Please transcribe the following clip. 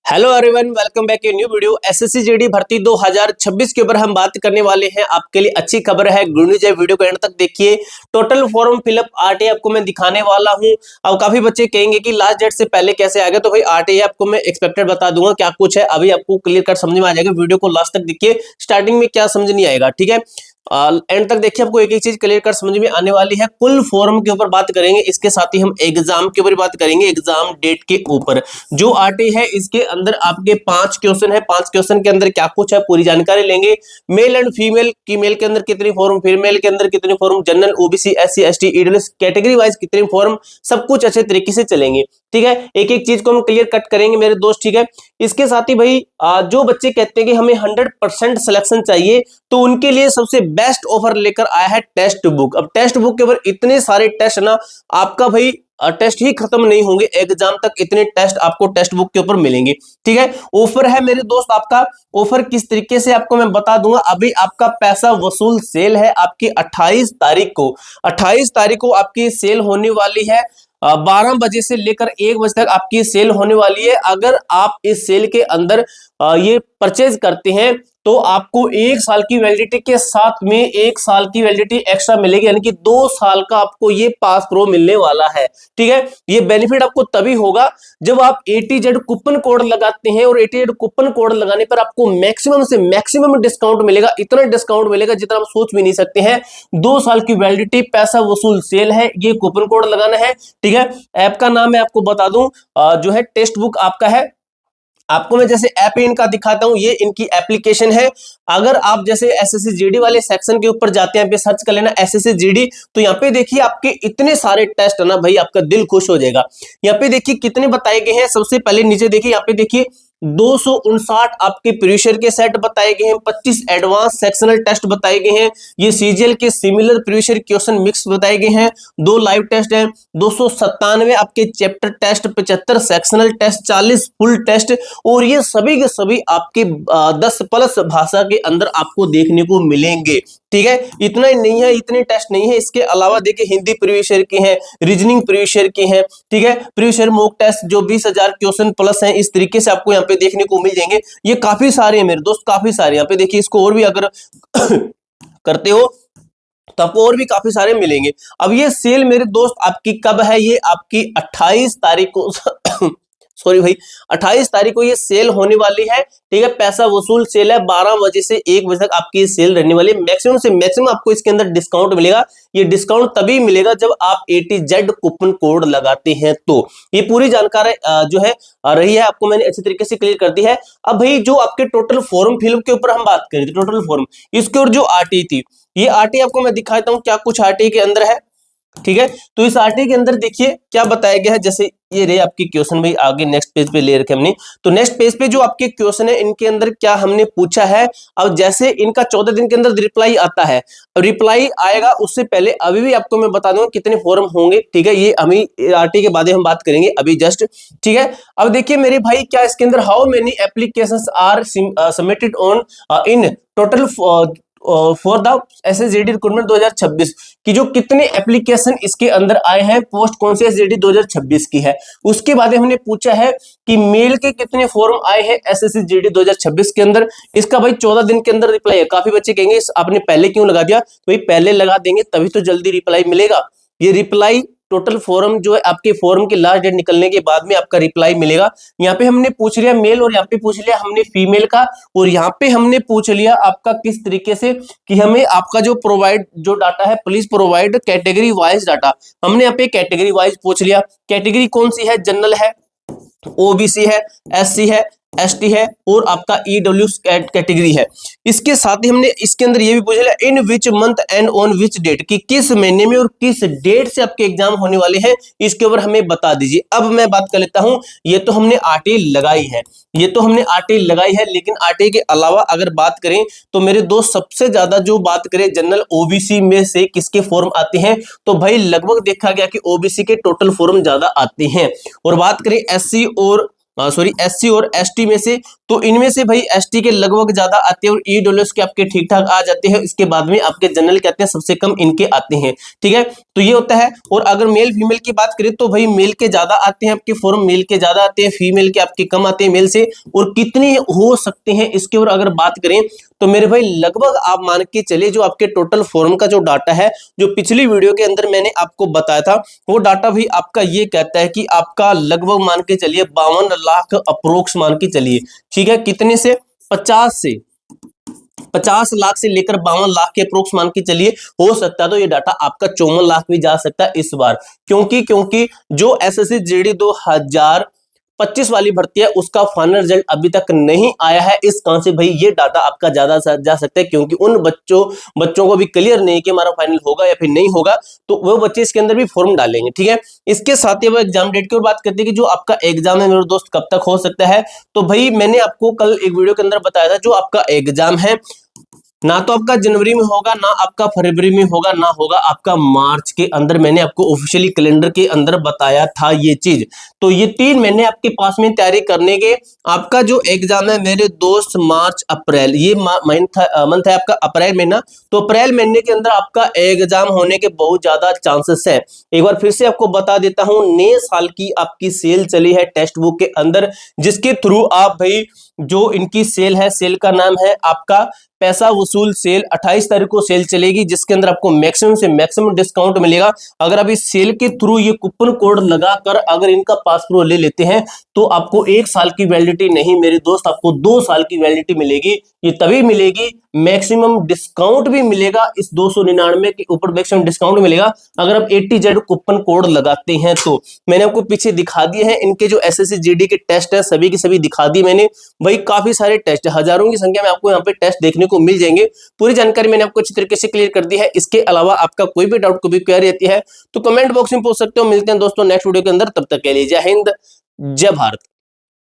Hello everyone, welcome back to new video. SSC GD भर्ती 2026 के ऊपर हम बात करने वाले हैं। आपके लिए अच्छी खबर है, गुड न्यूज है। वीडियो को एंड तक देखिए। टोटल फॉर्म फिलअप आरटीआई आपको मैं दिखाने वाला हूं। अब काफी बच्चे कहेंगे कि लास्ट डेट से पहले कैसे आ गया, तो भाई आरटीआई आपको मैं एक्सपेक्टेड बता दूंगा क्या कुछ है। अभी आपको क्लियर कट समझ में आ जाएगा। वीडियो को लास्ट तक देखिए, स्टार्टिंग में क्या समझ नहीं आएगा, ठीक है। एंड तक देखिए, आपको एक एक चीज क्लियर कर समझ में आने वाली है। कुल फॉर्म के ऊपर बात करेंगे, इसके साथ ही हम एग्जाम के ऊपर बात करेंगे, एग्जाम डेट के ऊपर। जो आरटी है इसके अंदर आपके 5 क्वेश्चन है। 5 क्वेश्चन के अंदर क्या कुछ है पूरी जानकारी लेंगे। मेल एंड फीमेल की, मेल के अंदर कितनी फॉर्म, फीमेल के अंदर कितनी form, general, OBC, SC, ST, EWS category wise कितनी फॉर्म, सब कुछ अच्छे तरीके से चलेंगे, ठीक है। एक एक चीज को हम क्लियर कट करेंगे मेरे दोस्त, ठीक है। इसके साथ ही भाई जो बच्चे कहते हैं कि हमें 100% सिलेक्शन चाहिए, तो उनके लिए सबसे बेस्ट ऑफर लेकर आया है टेस्ट बुक। अब टेस्ट बुक के ऊपर इतने सारे टेस्ट ना, आपका भाई टेस्ट ही खत्म नहीं होंगे, एग्जाम तक इतने टेस्ट आपको टेस्ट बुक के ऊपर मिलेंगे, ठीक है। ऑफर है मेरे दोस्त, आपका ऑफर किस तरीके से आपको मैं बता दूंगा। अभी आपका पैसा वसूल सेल है आपकी 28 तारीख को। 28 तारीख को आपकी सेल होने वाली है। 12 बजे से लेकर 1 बजे तक आपकी सेल होने वाली है। अगर आप इस सेल के अंदर ये परचेज करते हैं, तो आपको 1 साल की वैलिडिटी के साथ में 1 साल की वैलिडिटी एक्स्ट्रा मिलेगी, यानी कि 2 साल का आपको ये पास प्रो मिलने वाला है, ठीक है। ये बेनिफिट आपको तभी होगा जब आप ATZ कूपन कोड लगाते हैं, और ATZ कूपन कोड लगाने पर आपको मैक्सिमम से मैक्सिमम डिस्काउंट मिलेगा। इतना डिस्काउंट मिलेगा जितना आप सोच भी नहीं सकते हैं। 2 साल की वैलिडिटी, पैसा वसूल सेल है, ये कूपन कोड लगाना है, ठीक है। ऐप का नाम मैं आपको बता दूं, जो है टेस्ट बुक आपका है। आपको मैं जैसे ऐप इनका दिखाता हूं, ये इनकी एप्लीकेशन है। अगर आप जैसे एसएससी जीडी वाले सेक्शन के ऊपर जाते हैं, यहाँ पे सर्च कर लेना एसएससी जीडी, तो यहाँ पे देखिए आपके इतने सारे टेस्ट है ना भाई, आपका दिल खुश हो जाएगा। यहाँ पे देखिए कितने बताए गए हैं। सबसे पहले नीचे देखिए, यहाँ पे देखिए 259 आपके प्रीवियस के सेट बताए गए हैं, 25 एडवांस सेक्शनल टेस्ट बताए गए हैं, ये सीजीएल के सिमिलर प्रीवियस क्वेश्चन मिक्स बताए गए हैं, 2 लाइव टेस्ट हैं, 297 आपके chapter test, 75 sectional test, 40 full test, और ये सभी के सभी आपके 10 प्लस भाषा के अंदर आपको देखने को मिलेंगे, ठीक है। इतना ही नहीं है, इतने टेस्ट नहीं है, इसके अलावा देखिए हिंदी प्रीवियस ईयर के हैं, रीजनिंग प्रीवियस ईयर के हैं, ठीक है। प्रीवियस ईयर मॉक टेस्ट जो 20,000 क्वेश्चन प्लस हैं, इस तरीके से आपको यहाँ पे देखने को मिल जाएंगे। ये काफी सारे हैं मेरे दोस्त, काफी सारे। यहाँ पे देखिए, इसको और भी अगर करते हो तो आपको और भी काफी सारे मिलेंगे। अब ये सेल मेरे दोस्त आपकी कब है, ये आपकी 28 तारीख को सॉरी भाई, 28 तारीख को ये सेल होने वाली है, ठीक है। पैसा वसूल सेल है, 12 बजे से 1 बजे तक आपकी सेल रहने वाली है। मैक्सिमम से मैक्सिमम आपको इसके अंदर डिस्काउंट मिलेगा। ये डिस्काउंट तभी मिलेगा जब आप ATZ कूपन कोड लगाते हैं, तो ये पूरी जानकारी जो है रही है, आपको मैंने अच्छी तरीके से क्लियर कर दी है। अब भाई जो आपके टोटल फॉर्म फिलअप के ऊपर हम बात करें, तो टोटल फॉर्म इसके और जो आरटी थी, ये आरटी आपको मैं दिखाता हूं क्या कुछ आरटी के अंदर है, ठीक है। तो इस आरटी के अंदर देखिए क्या बताया गया है। जैसे ये रहे आपकी क्वेश्चन, भाई आगे नेक्स्ट पेज पे ले रखे हमने, तो नेक्स्ट पेज पे जो आपके क्वेश्चन है, इनके अंदर क्या हमने पूछा है। अब जैसे इनका 14 दिन के अंदर रिप्लाई आता है, रिप्लाई आएगा उससे पहले अभी भी आपको मैं बता दूंगा कितने फॉर्म होंगे, ठीक है। ये अभी आरटी के बाद हम बात करेंगे, अभी जस्ट, ठीक है। अब देखिए मेरे भाई, क्या इसके अंदर how many applications are submitted on in total for the SSGD recruitment 2026 की, जो कितने एप्लीकेशन इसके अंदर आए हैं, पोस्ट कौन से एसएसजीडी 2026 की है। उसके बाद हमने पूछा है कि मेल के कितने फॉर्म आए हैं एसएसजीडी 2026 के अंदर। इसका भाई 14 दिन के अंदर रिप्लाई है। काफी बच्चे कहेंगे आपने पहले क्यों लगा दिया, तो भाई पहले लगा देंगे तभी तो जल्दी रिप्लाई मिलेगा। ये रिप्लाई टोटल फॉर्म जो है आपके फॉर्म की लास्ट डेट निकलने के बाद में आपका रिप्लाई मिलेगा। यहाँ पे हमने पूछ लिया मेल, और यहाँ पे पूछ लिया हमने फीमेल का, और यहाँ पे हमने पूछ लिया आपका किस तरीके से कि हमें आपका जो प्रोवाइड जो डाटा है, please provide category wise data. हमने यहाँ पे कैटेगरी वाइज पूछ लिया। कैटेगरी कौन सी है, जनरल है, ओबीसी है, एससी है, एसटी है, और आपका ईडब्ल्यूएस कैटेगरी है। इसके साथ ही हमने इसके अंदर ये भी पूछ लिया in which month and on which date, कि किस महीने में और किस डेट से आपके एग्जाम होने वाले हैं, इसके ऊपर हमें बता दीजिए। अब मैं बात कर लेता हूं, ये तो हमने आरटीआई लगाई है, ये तो हमने आरटीआई लगाई है, लेकिन आरटीआई के अलावा अगर बात करें तो मेरे दोस्त सबसे ज्यादा जो बात करें जनरल ओबीसी में से किसके फॉर्म आते हैं, तो भाई लगभग देखा गया कि ओबीसी के टोटल फॉर्म ज्यादा आते हैं। और बात करें एससी और एससी और एसटी में से, तो इनमें से भाई एसटी के लगभग ज्यादा आते हैं, और ईडब्ल्यूएस के आपके ठीक ठाक आ जाते हैं। इसके बाद में आपके जनरल कहते हैं सबसे कम इनके आते हैं, ठीक है। तो ये होता है। और अगर मेल फीमेल की बात करें तो भाई मेल के ज्यादा आते हैं आपके फॉर्म, मेल के ज्यादा आते हैं, फीमेल के आपके कम आते हैं मेल से। और कितने हो सकते हैं इसके ऊपर अगर बात करें तो मेरे भाई लगभग आप मान के चले जो आपके टोटल फॉर्म का जो डाटा है, जो पिछली वीडियो के अंदर मैंने आपको बताया था, वो डाटा भी आपका ये कहता है कि आपका लगभग मान के चलिए 52 लाख अप्रोक्स मान के चलिए, ठीक है। कितने से? 50 लाख से लेकर 52 लाख के अप्रोक्स मान के चलिए हो सकता है। तो ये डाटा आपका 54 लाख भी जा सकता है इस बार, क्योंकि जो एसएससी जीडी 2025 वाली भर्ती है उसका फाइनल रिजल्ट अभी तक नहीं आया है। इस कारण से भाई ये डाटा आपका ज्यादा जा सकता है, क्योंकि उन बच्चों को भी क्लियर नहीं कि हमारा फाइनल होगा या फिर नहीं होगा, तो वो बच्चे इसके अंदर भी फॉर्म डालेंगे, ठीक है। इसके साथ ही वो एग्जाम डेट की ओर बात करते हैं कि जो आपका एग्जाम है मेरे दोस्त कब तक हो सकता है। तो भाई मैंने आपको कल एक वीडियो के अंदर बताया था, जो आपका एग्जाम है ना तो आपका जनवरी में होगा, ना आपका फरवरी में होगा, ना होगा आपका मार्च के अंदर। मैंने आपको ऑफिशियली कैलेंडर के अंदर बताया था ये चीज। तो ये 3 महीने आपके पास में तैयारी करने के। आपका जो एग्जाम है मेरे दोस्त मार्च अप्रैल, ये मंथ है आपका अप्रैल महीना। तो अप्रैल महीने के अंदर आपका एग्जाम होने के बहुत ज्यादा चांसेस है। एक बार फिर से आपको बता देता हूं, नए साल की आपकी सेल चली है टेक्स्ट बुक के अंदर, जिसके थ्रू आप भाई जो इनकी सेल है, सेल का नाम है आपका पैसा वसूल सेल। 28 तारीख को सेल चलेगी, जिसके अंदर आपको मैक्सिमम से मैक्सिमम डिस्काउंट मिलेगा। अगर आप इस सेल के थ्रू ये कूपन कोड लगाकर अगर इनका पास प्रो ले लेते हैं तो आपको 1 साल की वैलिडिटी नहीं मेरे दोस्त, आपको 2 साल की वैलिडिटी मिलेगी। ये तभी मिलेगी, मैक्सिमम डिस्काउंट भी मिलेगा, इस 299 के ऊपर मैक्सिमम डिस्काउंट मिलेगा अगर आप ATZ कूपन कोड लगाते हैं। तो मैंने आपको पीछे दिखा दिए हैं इनके जो SSC GD के टेस्ट है, सभी के सभी दिखा दिए मैंने। भाई काफी सारे टेस्ट, हजारों की संख्या में आपको यहाँ पे टेस्ट देखने को मिल जाएंगे। पूरी जानकारी मैंने आपको अच्छी तरीके से क्लियर कर दी है। इसके अलावा आपका कोई भी डाउट, कोई भी क्वेरी आती है तो कमेंट बॉक्स में पूछ सकते हो। मिलते हैं दोस्तों नेक्स्ट वीडियो के अंदर, तब तक के लिए जय हिंद, जय भारत।